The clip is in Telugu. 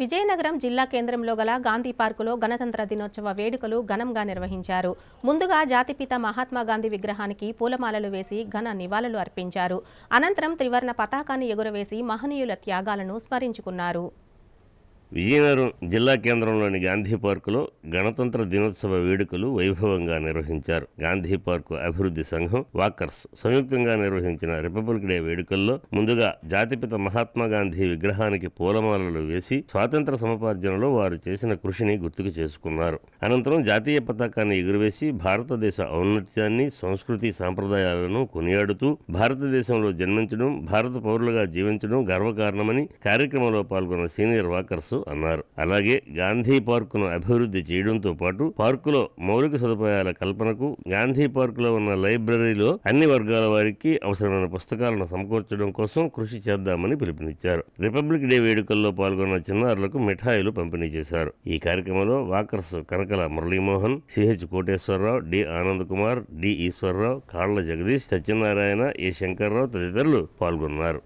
విజయనగరం జిల్లా కేంద్రంలో గల గాంధీ పార్కులో గణతంత్ర దినోత్సవ వేడుకలు ఘనంగా నిర్వహించారు. ముందుగా జాతిపిత మహాత్మా గాంధీ విగ్రహానికి పూలమాలలు వేసి ఘన నివాళులు అర్పించారు. అనంతరం త్రివర్ణ పతాకాన్ని ఎగురవేసి మహనీయుల త్యాగాలను స్మరించుకున్నారు. విజయనగరం జిల్లా కేంద్రంలోని గాంధీ పార్కులో గణతంత్ర దినోత్సవ వేడుకలు వైభవంగా నిర్వహించారు. గాంధీ పార్కు అభివృద్ధి సంఘం, వాకర్స్ సంయుక్తంగా నిర్వహించిన రిపబ్లిక్ డే వేడుకల్లో ముందుగా జాతిపిత మహాత్మా గాంధీ విగ్రహానికి పూలమాలలు వేసి స్వాతంత్ర సముపార్జనలో వారు చేసిన కృషిని గుర్తుకు చేసుకున్నారు. అనంతరం జాతీయ పతాకాన్ని ఎగురవేసి భారతదేశ ఔన్నత్యాన్ని, సంస్కృతి సాంప్రదాయాలను కొనియాడుతూ భారతదేశంలో జన్మించడం, భారత పౌరులుగా జీవించడం గర్వకారణమని కార్యక్రమంలో పాల్గొన్న సీనియర్ వాకర్స్ అన్నారు. అలాగే గాంధీ పార్కును అభివృద్ధి చేయడంతో పాటు పార్కులో మౌలిక సదుపాయాల కల్పనకు, గాంధీ పార్కులో ఉన్న లైబ్రరీలో అన్ని వర్గాల వారికి అవసరమైన పుస్తకాలను సమకూర్చడం కోసం కృషి చేద్దామని పిలుపునిచ్చారు. రిపబ్లిక్ డే వేడుకల్లో పాల్గొన్న చిన్నారులకు మిఠాయిలు పంపిణీ చేశారు. ఈ కార్యక్రమంలో walkers Kanakala Muralimohan, CH Koteswararao, D Anand Kumar, D Eswararao, Kalla Jagadish, Satyanarayana, ఏ శంకర్రావు తదితరులు పాల్గొన్నారు.